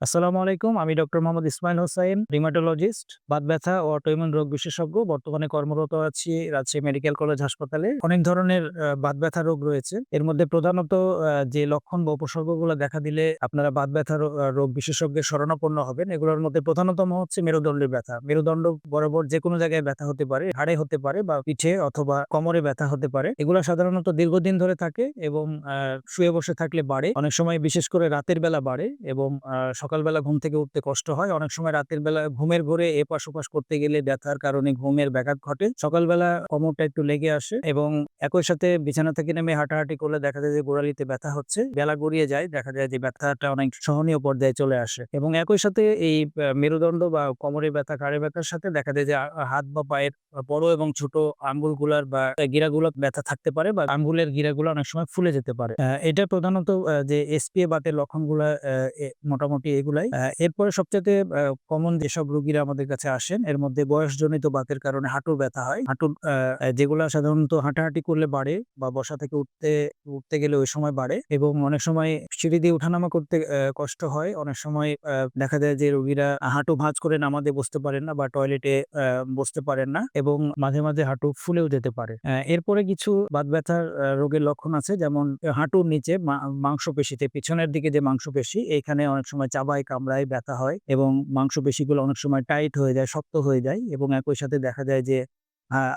আসসালামু আলাইকুম। আমি ডক্টর মোহাম্মদ ইসমাইল হোসাইন, রিমাটোলজিস্ট, বাত ব্যথা ও অটোইমিউন রোগ বিশেষজ্ঞ। বর্তমানে কর্মরত আছি রাজশাহী মেডিকেল কলেজ হাসপাতালে। অনেক ধরনের বাত ব্যথা রোগ রয়েছে। এর মধ্যে প্রধানত যে লক্ষণ বা উপসর্গগুলো দেখা দিলে আপনারা বাত ব্যথা রোগ বিশেষজ্ঞের শরণাপন্ন হবেন। এগুলোর মধ্যে প্রধানতম হচ্ছে মেরুদণ্ডের ব্যথা। মেরুদণ্ড বরাবর যেকোনো জায়গায় ব্যথা হতে পারে, হাড়ে হতে পারে বা পিঠে অথবা কোমরে ব্যথা হতে পারে। এগুলা সাধারণত দীর্ঘদিন ধরে থাকে এবং শুয়ে বসে থাকলে বাড়ে। অনেক সময় বিশেষ করে রাতের বেলা বাড়ে এবং সকালবেলা ঘুম থেকে উঠতে কষ্ট হয়। অনেক সময় রাতের বেলা ঘুমের ঘোরে এপাশ-ওপাশ করতে গেলে ব্যথার কারণে ঘুমের ব্যাঘাত ঘটে। সকালবেলা কোমরটা একটু লেগে আসে এবং একই সাথে বিছানা থেকে নেমে হাঁটাহাঁটি করলে দেখা যায় যে গোড়ালিতে ব্যথা হচ্ছে। বেলা গড়িয়ে যায়, দেখা যায় যে ব্যথাটা অনেক সহনীয় পর্যায়ে চলে আসে এবং একই সাথে এই মেরুদণ্ড বা কোমরে ব্যথা, ঘাড়ে ব্যথার সাথে দেখা যায় যে হাত বা পায়ের বড় এবং ছোট আঙ্গুলগুলার বা গিরাগুলো ব্যথা থাকতে পারে বা আঙ্গুলের গিরাগুলো অনেক সময় ফুলে যেতে পারে। এটা প্রধানত যে এসপিএ বাতের লক্ষণগুলা মোটামুটি এগুলাই। এরপরে সবচাইতে কমন যেসব রোগীরা আমাদের কাছে আসেন, এর মধ্যে বয়সজনিত বাতের কারণে হাঁটুর ব্যথা হয়। হাঁটুর যেগুলা সাধারণত হাঁটাহাঁটি করলে বাড়ে বা বসা থেকে উঠতে গেলে ওই সময় বাড়ে এবং অনেক সময় সিঁড়ি দিয়ে উঠানামা করতে কষ্ট হয়। অনেক সময় দেখা যায় যে রোগীরা হাঁটু ভাঁজ করে নামাজে বসতে পারেন না বা টয়লেটে বসতে পারেন না এবং মাঝে, মাঝে হাঁটু ফুলেও যেতে পারে। এরপরে কিছু বাত ব্যথার রোগের লক্ষণ আছে, যেমন হাঁটুর নিচে মাংসপেশিতে পিছনের দিকে যে মাংসপেশি, এখানে অনেক সময় চাবায় কামড়ায় ব্যথা হয় এবং মাংসপেশিগুলো অনেক সময় টাইট হয়ে যায়, শক্ত হয়ে যায় এবং একই সাথে দেখা যায় যে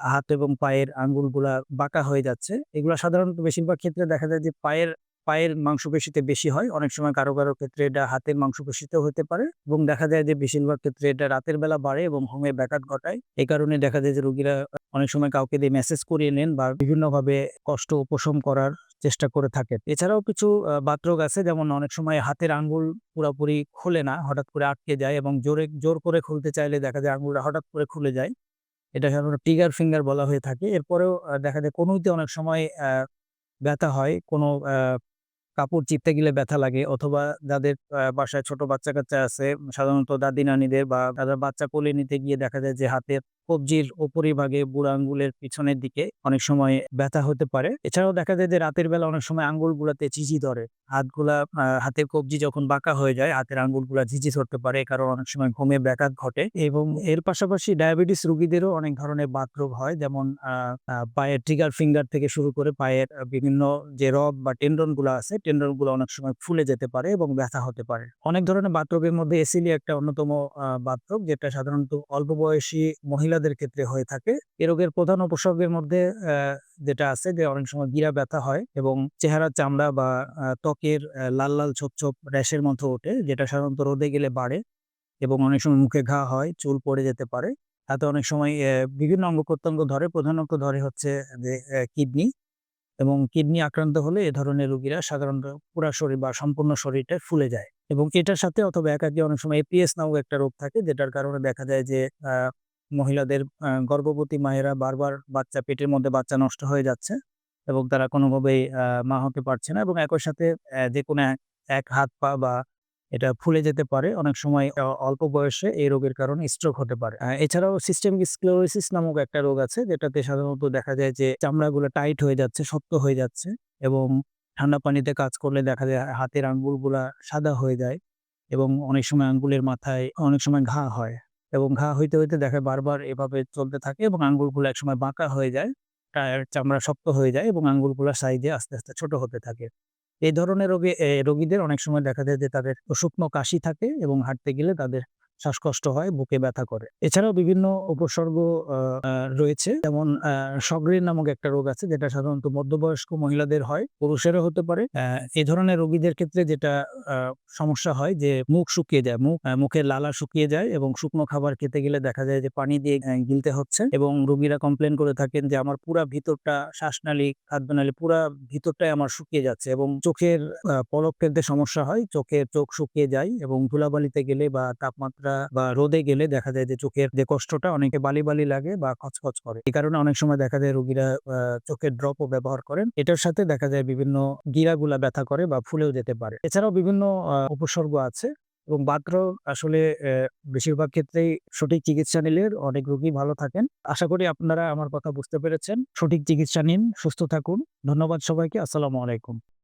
হাত এবং পায়ের আঙ্গুলগুলা বাঁকা হয়ে যাচ্ছে। এগুলা সাধারণত বেশিরভাগ ক্ষেত্রে দেখা যায় যে পায়ের পায়ের মাংসপেশিতে বেশি হয়। অনেক সময় কারো, কারো ক্ষেত্রে এটা হাতের মাংসপেশিতেও হতে পারে এবং দেখা যায় যে বেশিরভাগ ক্ষেত্রে এটা রাতের বেলা বাড়ে এবং ঘুমে ব্যাঘাত ঘটায়। এই কারণে দেখা যায় যে রোগীরা অনেক সময় কাউকে দিয়ে মেসেজ করিয়ে নেন বা বিভিন্নভাবে কষ্ট উপশম করার চেষ্টা করে থাকেন। এছাড়াও কিছু বাতরোগ আছে, যেমন অনেক সময় হাতের আঙ্গুল পুরাপুরি খোলে না, হঠাৎ করে আটকে যায় এবং জোর করে খুলতে চাইলে দেখা যায় আঙ্গুলটা হঠাৎ করে খুলে যায়। এটা সাধারণত ট্রিগার ফিঙ্গার বলা হয়ে থাকে। এরপরেও দেখা যায় কনুইতে অনেক সময় ব্যথা হয়। কোনো কাপড় চিপতে গেলে ব্যথা লাগে অথবা যাদের বাসায় ছোট বাচ্চা-কাচ্চা আছে, সাধারণত দাদি-নানিদের বা তাদের বাচ্চা কোলে নিতে গিয়ে দেখা যায় যে হাতের কবজির উপরিভাগে বুড়ো আঙ্গুলের পিছনের দিকে অনেক সময় ব্যথা হতে পারে। এছাড়াও দেখা যায় যে রাতের বেলা অনেক সময় আঙ্গুলগুলাতে ঝিঁঝি ধরে। হাতের কবজি যখন বাঁকা হয়ে যায়, হাতের আঙ্গুলগুলা ঝিঁঝি ধরতে পারে। এ কারণে অনেক সময় ঘুমে ব্যাঘাত ঘটে এবং এর পাশাপাশি ডায়াবেটিস রোগীদেরও অনেক ধরনের বাতরোগ হয়। যেমন আ আ পায়ের ট্রিগার ফিঙ্গার থেকে শুরু করে পায়ের বিভিন্ন যে রগ বা টেন্ডন গুলা আছে, টেন্ডন গুলো অনেক সময় ফুলে যেতে পারে এবং ব্যথা হতে পারে। অনেক ধরনের বাতরোগের মধ্যে এসিলি একটা অন্যতম বাতরোগ, যেটা সাধারণত অল্প বয়সী মহিলাদের ক্ষেত্রে হয়ে থাকে। এ রোগের প্রধান উপসর্গের মধ্যে যেটা আছে যে অনেক সময় গিরা ব্যথা হয় এবং চেহারার চামড়া বা ত্বকের লাল ছোপ র্যাশের মতো ওঠে, যেটা সাধারণত রোদে গেলে বাড়ে এবং অনেক সময় মুখে ঘা হয়, চুল পড়ে যেতে পারে। হাতে অনেক সময় বিভিন্ন অঙ্গ-প্রত্যঙ্গ ধরে, প্রধানত ধরে হচ্ছে যে কিডনি। এবং কিডনি আক্রান্ত হলে এ ধরনের রোগীরা সাধারণত পুরা শরীর বা সম্পূর্ণ শরীরটা ফুলে যায় এবং এটার সাথে অথবা একাকী অনেক সময় এপিএস নামক একটা রোগ থাকে, যেটার কারণে দেখা যায় যে মহিলাদের গর্ভবতী মায়েরা বারবার পেটের মধ্যে বাচ্চা নষ্ট হয়ে যাচ্ছে এবং তারা কোনোভাবেই মা হতে পারছে না এবং একই সাথে যেকোনো এক হাত পা বা এটা ফুলে যেতে পারে। অনেক সময় অল্প বয়সে এই রোগের কারণে স্ট্রোক হতে পারে। এছাড়াও সিস্টেমিক স্ক্লেরোসিস নামক একটা রোগ আছে, যেটাতে সাধারণত দেখা যায় যে চামড়াগুলো টাইট হয়ে যাচ্ছে, শক্ত হয়ে যাচ্ছে এবং ঠান্ডা পানিতে কাজ করলে দেখা যায় হাতের আঙ্গুলগুলা সাদা হয়ে যায় এবং অনেক সময় আঙ্গুলের মাথায় অনেক সময় ঘা হয় এবং ঘা হইতে দেখা বারবার এভাবে চলতে থাকে এবং আঙ্গুলগুলো একসময় বাঁকা হয়ে যায়। চামড়া শক্ত হয়ে যায় এবং আঙ্গুলগুলা সাইজে আস্তে ছোট হতে থাকে। এই ধরনের রোগীদের অনেক সময় দেখা যায় যে তাদের শুকনো কাশি থাকে এবং হাঁটতে গেলে তাদের শ্বাসকষ্ট হয়, বুকে ব্যথা করে। এছাড়াও বিভিন্ন উপসর্গ আ আ রয়েছে, যেমন সগ্রির নামক একটা রোগ আছে, যেটা সাধারণত মধ্যবয়স্ক মহিলাদের হয়, পুরুষেরও হতে পারে। এ ধরনের রোগীদের ক্ষেত্রে যেটা আ সমস্যা হয় যে মুখ শুকিয়ে যায়। মুখের লালা শুকিয়ে যায় এবং শুকনো খাবার খেতে গেলে দেখা যায় যে পানি দিয়ে গিলতে হচ্ছে এবং রোগীরা কমপ্লেইন করে থাকেন যে আমার পুরা ভিতরটা শ্বাসনালী, খাদ্যনালী পুরা ভিতরটাই আমার শুকিয়ে যাচ্ছে এবং চোখের পলক ফেলতে সমস্যা হয়। চোখ শুকিয়ে যায় এবং ধুলাবালিতে গেলে বা তাপমাত্রা বা রোদে গেলে দেখা যায় যে চোখের যে কষ্টটা অনেকে বালি লাগে বা খচখচ করে। এই কারণে অনেক সময় দেখা যায় রোগীরা চোখের ড্রপও ব্যবহার করেন। এটার সাথে দেখা যায় বিভিন্ন গিরাগুলা ব্যথা করে বা ফুলেও যেতে পারে। এছাড়াও বিভিন্ন উপসর্গ আছে এবং বাতরোগ আসলে বেশিরভাগ ক্ষেত্রেই সঠিক চিকিৎসা নিলে অনেক রোগী ভালো থাকেন। আশা করি আপনারা আমার কথা বুঝতে পেরেছেন। সঠিক চিকিৎসা নিন, সুস্থ থাকুন। ধন্যবাদ সবাইকে। আসসালামু আলাইকুম।